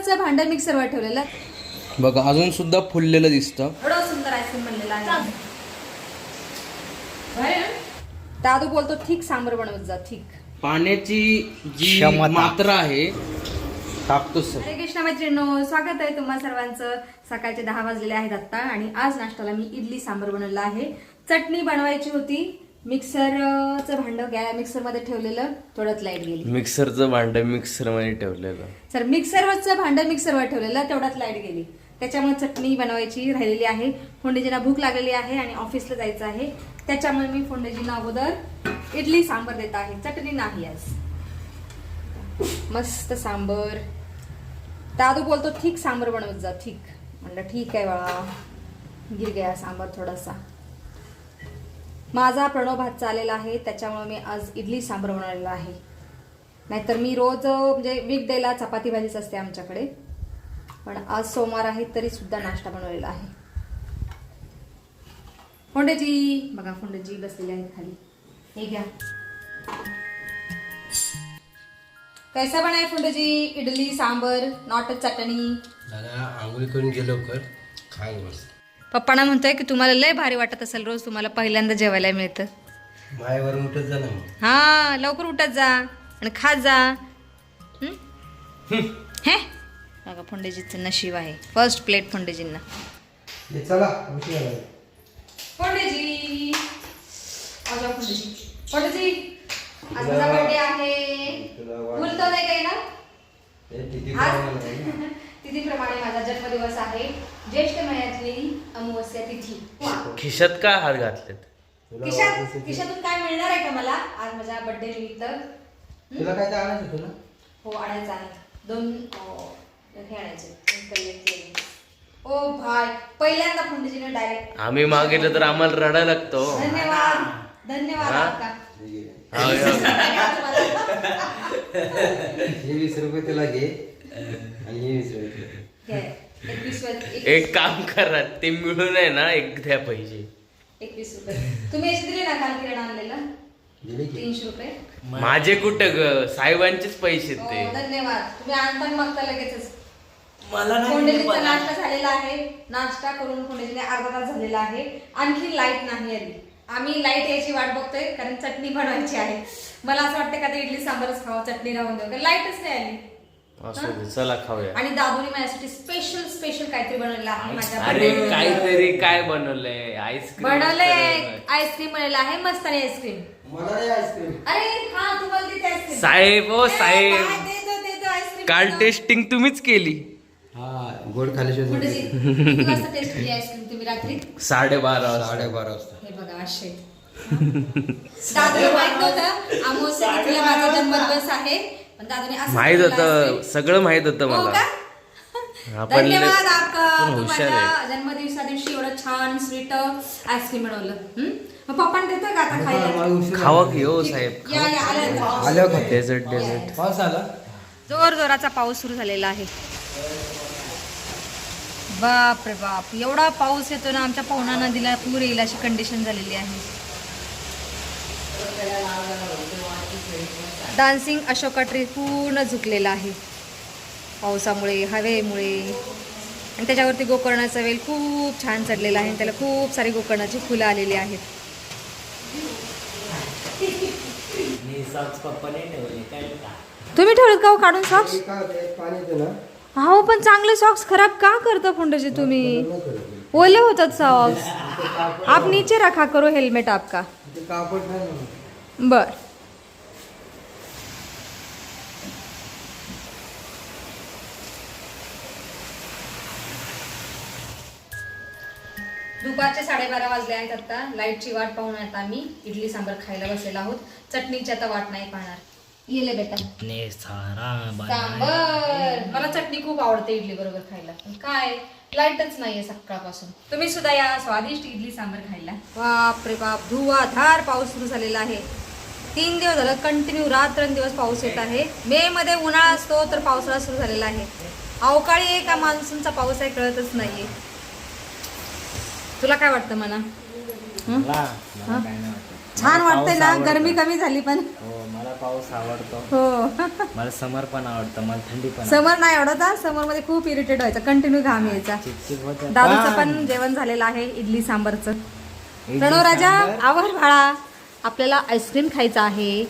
मिक्सरवरचं भांडं मिक्सरवर ठेवलेलं बघा अजून सुद्धा फुललेलं दिसतं. एवढं सुंदर आईस्क्रीम बनलेलं आहे. दादू बोलतो ठीक सांबर बनवत जा ठीक. पाण्याची जी मात्रा आहे टाकतो सर. हरे कृष्ण मैत्रिणींनो, स्वागत आहे तुम्हा सर्वांचं. सकाळचे 10 वाजलेले आहेत आता आणि आज नाश्त्याला मी इडली सांबर बनवलं आहे. चटणी बनवायची होती. मिक्सरचं भांडं मिक्सरमध्ये ठेवलेलं, थोडंच लाईट गेली. मिक्सरचं भांडं मिक्सरमध्ये ठेवलेलं सर मिक्सरवरचं भांडं मिक्सरवर ठेवलेलं, तेवढ्यात लाईट गेली. त्याच्यामुळे चटणी बनवायची राहिलेली आहे. फोंडेजींना भूक लागलेली आहे आणि ऑफिसला जायचं आहे. त्याच्यामुळे मी फोंडेजींना अगोदर इडली सांबर देत आहे, चटणी नाही आज. मस्त सांबर. दादू बोलतो ठीक सांबर बनवत जा ठीक. म्हणलं ठीक आहे बाळा. गिर गया सांबर थोडासा. माझा प्रणव भात चाललेला आहे, त्याच्यामुळे मी आज इडली सांबर बनवलेला आहे. नाहीतर मी रोज म्हणजे वीकडेला चपाती भाजीच असते आमच्याकडे, पण आज सोमवार आहे तरी सुद्धा नाश्ता बनवलेला आहे. फोंडेजी बघा, फोंडेजी बसलेले आहेत खाली. हे घ्या. कैसा बनाय फोंडेजी इडली सांबर नॉट चटणी. दादा आंघोळी करून गेलो कर खाय बस. पप्पाना म्हणतोय की तुम्हाला लय भारी वाटत असेल, रोज तुम्हाला पहिल्यांदा जेवायला मिळतं. मायवरून उठत जा ना मग. हा लवकर उठत जा आणि खात जा. हे बघा फोंडेजीचं नशीब आहे. फर्स्ट प्लेट फोंडेजींना. चला उशीर झाला. फोंडेजी आजा फोंडेजी. फोंडेजी आज माझा बर्थडे आहे. बोलतो नाही काही ना. तिथीप्रमाणे माझा जन्मदिवस आहे. ज्येष्ठ महिन्यातली अमावस्या तिथी. खिशात काय हात घातलेत? खिशातून काय मिळणार आहे का मला आज माझ्या बर्थडे निमित्त? तुला काय तर आणायचं होतं ना? हो आणायचं आहे. 2 हे आणायचे. ओ भाई पहिल्यांदा फोंडेजीने डायरेक्ट आम्ही मागितलं तर आम्हाला रडायला लागतो. धन्यवाद धन्यवाद आपका. हे 20 रुपये तुला घे आणि हे 20 रुपये. एक काम करा, ते मिळून आहे ना एक द्या पैसे. 21 रुपये तुम्ही याचे दिले ना काल किराणा आणलेला. दिले की? 300 रुपये माझे कुठं ग, साहेबांचेच पैसे ते. धन्यवाद. तुम्ही आणता मागता लगेचच. मला फोंडेजीचा नाश्ता झालेला आहे. नाश्ता करून फोंडेजीने अर्धा तास झालेला आहे. आणखी लाईट नाही आली. आम्ही लाईट यायची वाट बघतोय कारण चटणी बनवायची आहे. मला असं वाटतं का ते इडली सांबारच खावं, चटणी राहून देऊ, लाईटच नाही आली. असू दे, चला खाऊया. आणि दादूने माझ्यासाठी स्पेशल काहीतरी बनवलेलं आहे. माझ्या अरे काहीतरी काय बनवलंय? आईस्क्रीम बनवलंय. आईस्क्रीम बनवलं आहे मस्त आईस्क्रीम. मला नाही आईस्क्रीम. अरे हा तुम्हाला देते आईस्क्रीम. साहेब ओ साहेब, देतो आईस्क्रीम. काल टेस्टिंग तुम्हीच केली. हा गोड खाल्याशिवाय फोंडेजी किती वाजता टेस्ट केली आईस्क्रीम तुम्ही रात्री? 12:30 12:30 वाजता. हे बघा असे दादूला माहित नव्हतं अमावस्या तिथीला माझा जन्मदिवस आहे, पण दादूने असं माहित केलेलं होतं, आहे. सगळं माहित होतं हो मला. का? आपण धन्यवाद आपका. पण हुशार आहे. तुम्हाला जन्मदिवसा दिवशी एवढं छान स्वीट आईस्क्रीम बनवलं. मग पप्पाने देतोय का आता खायला? खावा की हो साहेब. या आलं. आलं का? डेझर्ट पाऊस आला. जोराचा पाऊस सुरू झालेला आहे. बाप रे बाप, एवढा पाऊस येतो ना, आमच्या पवना नदीला पूर येईल अशी कंडिशन झालेली आहे. डान्सिंग अशोका ट्री पूर्ण झुकलेला आहे पावसामुळे, हवेमुळे. आणि त्याच्यावरती गोकर्णाचा वेल खूप छान चढलेला आहे. त्याला खूप सारी गोकर्णाची फुलं आलेली आहेत. तुम्ही ठेवलेत का हो काढून सॉक्स? पाणी येतं ना. हो पण चांगले सॉक्स खराब का करता फोंडेजी तुम्ही? ओले होतात सॉक्स. आप नीचे रखा करो हेलमेट आपका. ते कापड नाही ना. बर. दुपारचे 12:30 वाजले आहेत आता. लाईटची वाट पाहून आता आम्ही इडली सांबर खायला बसलेलो आहोत. चटणीची आता वाट नाही पाहणार. येले बेटा सांबर. मला चटणी खूप आवडते इडली बरोबर खायला, पण काय लाईटच नाहीये सकाळपासून. तुम्ही सुद्धा या स्वादिष्ट इडली सांबर खायला. बाप रे बाप, धुवाधार पाऊस सुरू झालेला आहे. 3 दिवस झालं कंटिन्यू रात्रंदिवस पाऊस येत आहे. मे मध्ये उन्हाळा असतो तर पावसाळा सुरू झालेला आहे. अवकाळी आहे का मान्सूनचा पाऊस आहे कळतच नाहीये. तुला काय वाटतं म्हणा? छान वाटतंय ना? गरमी कमी झाली पण. पाऊस आवडतो. हो मला समर पण आवडतं, मला थंडी पण समर नाही आवडत हा. समर मध्ये खूप इरिटेट व्हायचं, कंटिन्यू घाम यायचा. चिकचिक होतं. दादूचं पण जेवण झालेलं आहे, इडली सांबारचं. इडली प्रणव राजा सांबार. आवर बाळा, आपल्याला आईस्क्रीम खायचं आहे.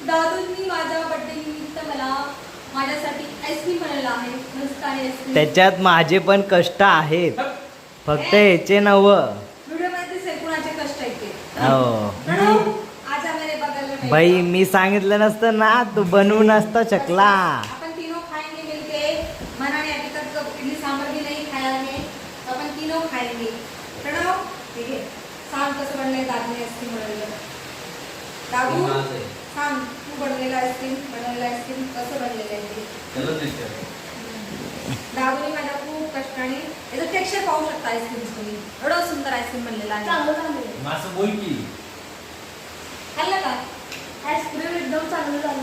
दादूंनी माझ्या बर्थडे निमित्त मला माझ्यासाठी आईस्क्रीम बनवलं आहे. मस्त आहे आईस्क्रीम. त्याच्यात माझे पण कष्ट आहेत, फक्त याचे नवं. व्हिडिओ मध्ये दिसेल कुणाचे कष्ट आहेत ते. हो प्रणव, आज आम्हाला बघायला मिळेल. बाई, मी सांगितलं नसतं ना, तू बनवून नसता चकला. अपन तीनों खाएंगे मिलके. मनाने अभी तक इडली सांभर भी नहीं खाया है, अपन तीनों खाएंगे. प्रणव, ठीक है, सांग कसं बनलंय दादूने आईस्क्रीम बनवलेलं. दादू सांग, तू बनवलेलं आईस्क्रीम कसं बनलेलं आहे ते. दादूने माझ्या खूप कष्टाने याचं टेक्स्चर पाहू शकता आईस्क्रीम तुम्ही. एवढं सुंदर आईस्क्रीम बनलेलं आहे. माझं बोल की. खाल्लं का? आईस्क्रीम एकदम चांगलं झालं.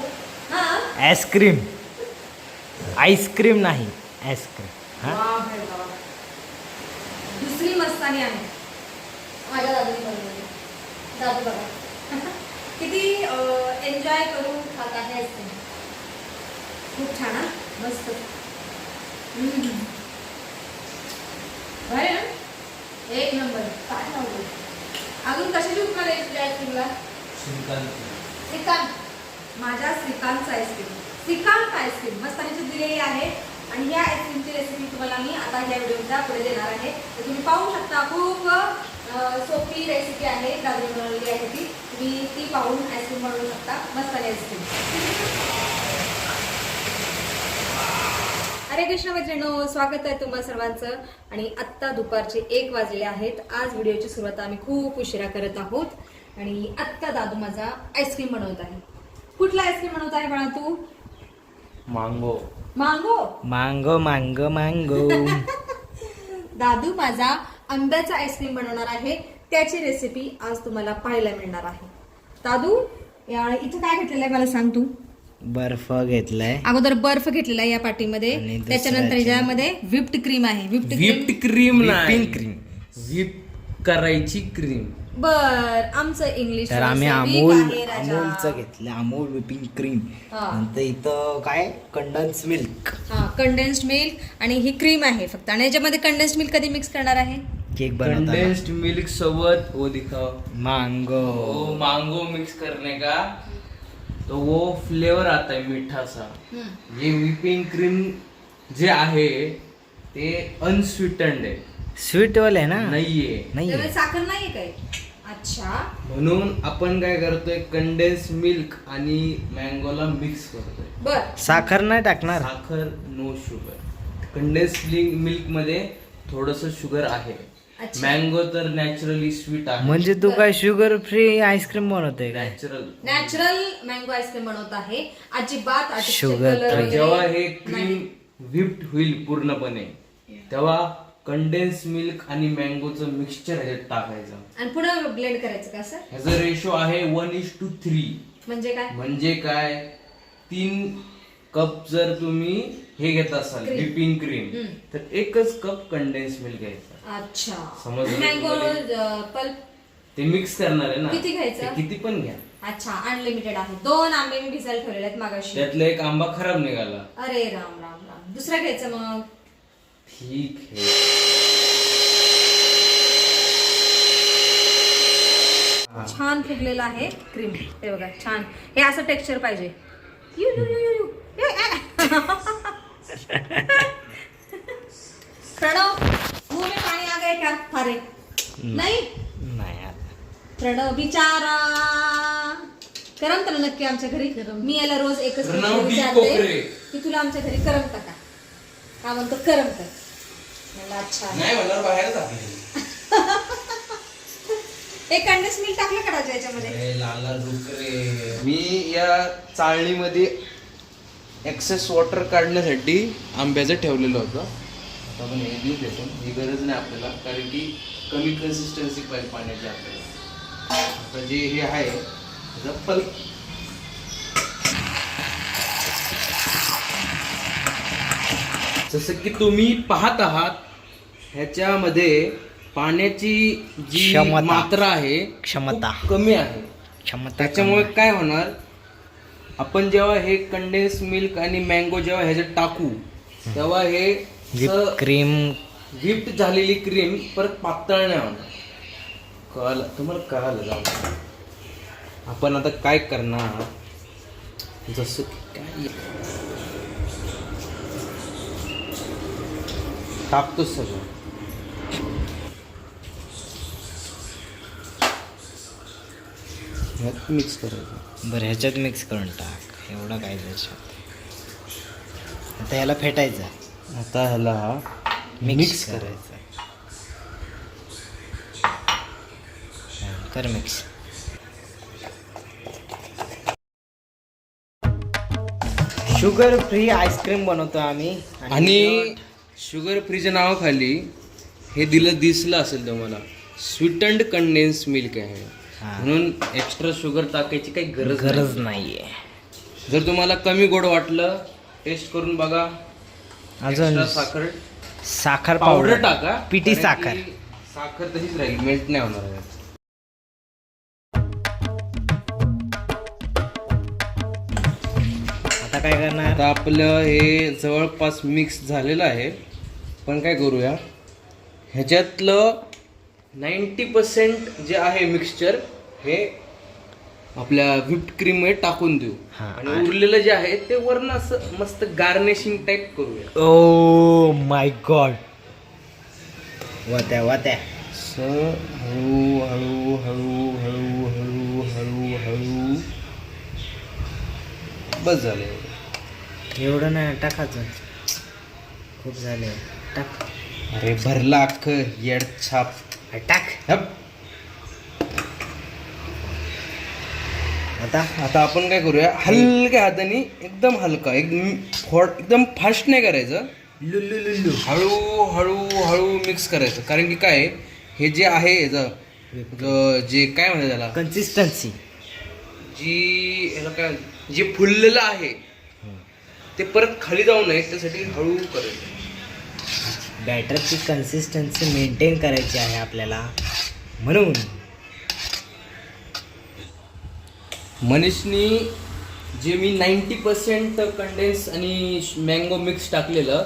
हा आईस्क्रीम, आईस्क्रीम नाही आईस्क्रीम. हा वा भाई वा. दुसरी मस्तानी आहे माझ्या दादूने बनवलेली. दादू बघा किती एन्जॉय करून खात आहे आईस्क्रीम. खूप छान हा, मस्त. भारी ना, एक नंबर. काय लावलं अजून, कशाची उपकार आहे तुझ्या आईस्क्रीमला? श्रीकांत. माझ्या श्रीकांतचं आईस्क्रीम, श्रीकांत आईस्क्रीम मस्तानीची दिलेली आहे. आणि ह्या आईस्क्रीमची रेसिपी तुम्हाला मी आता ह्या व्हिडिओच्या पुढे देणार आहे. तर तुम्ही पाहू शकता, खूप सोपी रेसिपी आहे, दादूने बनवलेली आहे ती. तुम्ही ती पाहून आईस्क्रीम बनवू शकता. मस्तानी आईस्क्रीम. हरे कृष्ण मैत्रिणो, स्वागत आहे तुम्हा सर्वांचं. आणि आत्ता दुपारचे 1 वाजलेले आहेत. आज व्हिडिओची सुरुवात आम्ही खूप उशिरा करत आहोत. आणि आत्ता दादू माझा आईस्क्रीम बनवत आहे. कुठला आईस्क्रीम बनवत आहे बाळा तू? मांगो. मांगो. मांगो मांगो मांगो. दादू माझा आंब्याचा आईस्क्रीम बनवणार आहे. त्याची रेसिपी आज तुम्हाला पाहायला मिळणार आहे. दादू, इथं काय घेतलेलं आहे मला सांग तू? बर्फ घेतलाय. अगोदर बर्फ घेतलेला आहे या पाटीमध्ये. आणि दुसऱ्या त्याच्यानंतर याच्यामध्ये व्हिप्ड क्रीम आहे. व्हिप्ड क्रीम नाही, Whipping cream. व्हिप करायची क्रीम. बर, आमचं इंग्लिश तर आम्ही थोडंसं अमूल weak आहे, राजा. अमूलचं घेतलं, अमूल व्हिपिंग क्रीम. हा. नंतर इथं काय कंडन्स मिल्क, हा, कंडेन्स्ड मिल्क. आणि ही क्रीम आहे फक्त. आणि याच्यामध्ये कंडेन्स्ड मिल्क कधी मिक्स करणार आहे? केक बनवताना. कंडेन्स्ड मिल्क सोबत वो दिखाओ, मांगो. वो मांगो मिक्स करने का तो वो फ्लेवर आता है मीठा सा. ये व्हिपिंग क्रीम जे आहे ते अनस्वीटन्ड आहे, स्वीट वाले ना? नाहीये. त्यामध्ये साखर नाहीये काय? अच्छा. म्हणून आपण काय करतोय, कंडेन्स मिल्क आणि मँगोला मिक्स करतोय. बर, साखर नाही टाकणार. साखर नो शुगर. कंडेन्स मिल्क मध्ये थोडस शुगर आहे. अच्छा. मँगो तर नॅचरली स्वीट आहे. म्हणजे तू काय शुगर फ्री आईस्क्रीम बनवतोय काय? नॅचरल मँगो आईस्क्रीम बनवत आहे. अजिबात artificial Sugar color free. वगैरे जेव्हा हे क्रीम नाही. व्हिप्ड होईल पूर्णपणे, तेव्हा कंडेन्स मिल्क आणि मँगोचं मिक्सचर ह्याच्यात टाकायचं. आणि पुन्हा ब्लेंड करायचं का सर? ह्याचा रेशो आहे 1:3. म्हणजे काय? म्हणजे काय, 3 कप जर तुम्ही हे घेत असाल Cream. व्हिपिंग क्रीम, हम्म. तर 1च कप कंडेन्स मिल्क घ्यायचा. अच्छा. समजलं मँगो तुम्हाला? पल्प ते मिक्स करणार आहे ना, किती घ्यायचं? ते किती पण घ्या. अच्छा, अनलिमिटेड आहे. 2 आंबे मी भिजायला ठेवलेले आहेत मागाशी. त्यातला एक आंबा खराब निघाला. अरे राम राम राम. दुसरा घ्यायचं मग. ठीक आहे. छान फुगलेलं आहे क्रीम. हे बघा, छान. हे असं टेक्स्चर पाहिजे. यू यू यू यू यू. प्रणव, मुंह में पानी आ गए क्या थारे? नाही नाही आता. प्रणव बिचारा. करमत ना नक्की आमच्या घरी? मी याला रोज एकच प्रणव प्रश्न डी विचारते कोकरे. की तुला आमच्या घरी करमत का? का म्हणतो करमत. मला अच्छा. नाही म्हणणार बाहेरच आपली. एक कंडेन्स मिल्क टाकलं का राजा याच्यामध्ये? लाल लाल डुकरे. मी या चाळणीमध्ये एक्सेस वॉटर काढण्यासाठी आंब्याचं ठेवलेलं होतं. आता आपण हे देऊ देतो, ही गरज नाही आपल्याला, कारण की कमी कन्सिस्टन्सी पाहिजे पाण्याची आपल्याला. आता जे हे आहे त्याचा पल्प. जसं की तुम्ही पाहत आहात, ह्याच्यामध्ये पाण्याची जी क्षमता. मात्रा आहे क्षमता. खूप कमी आहे. क्षमता त्याच्यामुळे काय होणार, आपण जेव्हा हे कंडेन्स मिल्क आणि मँगो जेव्हा ह्याच्यात टाकू तेव्हा हे क्रीम व्हिप्ड झालेली क्रीम परत पातळ नाही होणार. कळालं तुम्हाला? कळालं? जाऊ. आपण आता काय करणार, जसं काय टाकतो सगळं. ह्यात मिक्स करायचं. बरं ह्याच्यात मिक्स करून टाक. एवढं काय त्याच्यात. आता ह्याला फेटायचं. आता ह्याला मिक्स करायचं. कर मिक्स. शुगर फ्री आईस्क्रीम बनवतो आम्ही. आणि शुगर फ्रीच्या नावाखाली हे दिसलं असेल तुम्हाला, स्वीटंड कंडेन्स मिल्क आहे. हा. म्हणून एक्स्ट्रा शुगर टाकायची काही गरज नाहीये. जर तुम्हाला कमी गोड वाटलं टेस्ट करून बघा. अजून एक्स्ट्रा साखर पावडर पावडर टाका. पिठी कारण साखर. की साखर तशीच राहील, मेल्ट नाही होणार आहे. आता काय करणार. आता आपलं हे जवळपास मिक्स झालेलं आहे. पण काय करूया, ह्याच्यातलं 90% जे आहे मिक्सचर हे आपल्या व्हिप्ड क्रीम मध्ये टाकून देऊ. हा. आणि उरलेलं जे आहे ते वरनं असं मस्त गार्निशिंग टाईप करूया. Oh my god. वात्या वात्या. असं हळू हळू हळू हळू हळू हळू हळू. बस झालं. एवढं नाही टाकायचं. खूप झाले. टाक. अरे भरला अख्खं येड छाप. टाक. हप. आता आपण काय करूया, हलक्या हाताने एकदम हलका, एकदम फास्ट नाही करायचं. Lulu Lulu. हळू हळू हळू मिक्स करायचं. कारण की काय, हे जे आहे याचं जे काय म्हणतात त्याला, कन्सिस्टन्सी याला काय जे फुललेलं आहे ते परत खाली जाऊ नये त्यासाठी हळू करायचं. बॅटरची कन्सिस्टन्सी मेंटेन करायची आहे आपल्याला. म्हणून मनीषनी जे मी 90% कंडेन्स आणि मँगो मिक्स टाकलेलं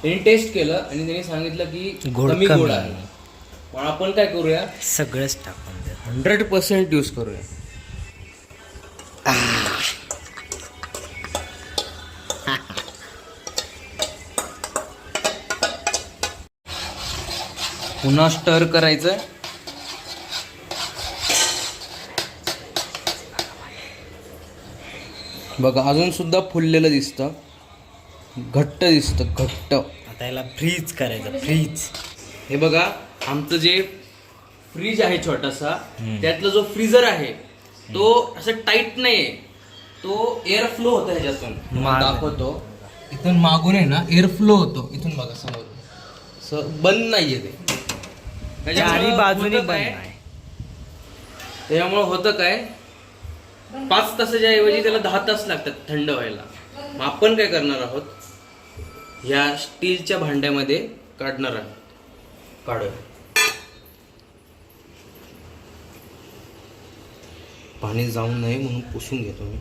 त्यांनी टेस्ट केलं आणि त्यांनी सांगितलं की गोड कमी कमी गोड आहे. पण आपण काय करूया, सगळंच टाकून दे. 100% यूज करूया. पुन्हा स्टर करायचं. बघा अजून सुद्धा फुललेलं दिसतं, घट्ट दिसतं, घट्ट. आता याला फ्रीज करायचं. फ्रीज. हे बघा आमचं जे फ्रीज आहे छोटासा, त्यातला जो फ्रीजर आहे तो असं टाईट नाहीये, तो एअर फ्लो होतो ह्याच्यातून. तुम्हाला दाखवतो. इथून मागून आहे ना एअर फ्लो होतो. इथून बघा समोर असं बंद नाहीये ते. चारी बाजूने होतं बंद काय? आहे. त्याच्यामुळे होतं काय, 5 तासाच्या ऐवजी त्याला 10 तास लागतात थंड व्हायला. मग आपण काय करणार आहोत, या स्टीलच्या भांड्यामध्ये काढणार आहोत. काढूया. पाणी जाऊ नये म्हणून पुसून घेतो मी.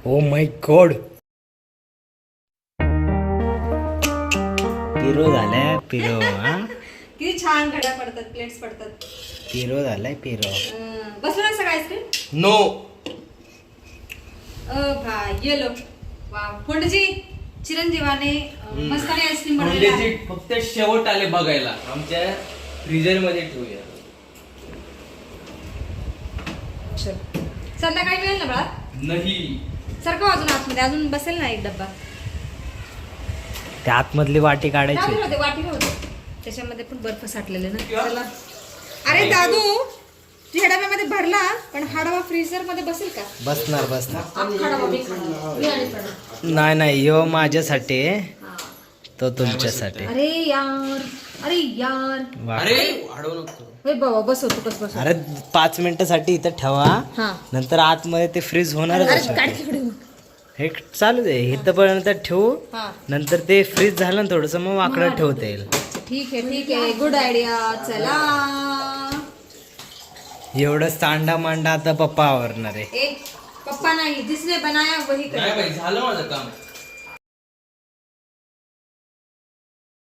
ओ माय गॉड. पिरो झालाय पिरो. हा किती छान घड्या पडतात, प्लेट्स पडतात. पिरो झालाय पिरो. बसलो ना सगळं आईस्क्रीम. नो. भाई येलो. वा फोंडजी चिरंजीवाने मस्तानी आईस्क्रीम बनवलेली आहे. फक्त शेवट आले बघायला. आमच्या फ्रीजर मध्ये ठेवूया. चल. संध्याकाळी मिळेल ना बाळा. नाही. सारखं अजून आतमध्ये अजून बसेल ना एक डब्बा. त्या आतमधली वाटी काढायची. दादू होते, वाटी होते, त्याच्यामध्ये पण बर्फ साठलेले ना. चला. अरे दादू तुझ्या डब्यामध्ये भरला, पण हा डबा फ्रीजर मध्ये बसेल का? बसणार बसणार. अख्खा डबा मी खाणार. मी आणि प्रणव. नाही नाही यो माझ्यासाठी तो तुमच्यासाठी. अरे यार, अरे यार. अरे वाढवू नको. हे बाबा बसवतो कस बस. अरे 5 मिनिटासाठी इथं ठेवा. हा. नंतर आतमध्ये ते फ्रीज होणारच अरे असेल. काढ तिकडे. हे चालू दे इथं पर्यंत ठेवू हा नंतर ते फ्रीज झालं ना थोडंसं मग वाकडं ठेवता येईल. ठीक आहे गुड आयडिया. चला एवढं सांडा मांडा आता पप्पा आवरणार आहे. एक पप्पा नाही जिसने बनाया वही नाही करे. बाई झालं माझं काम.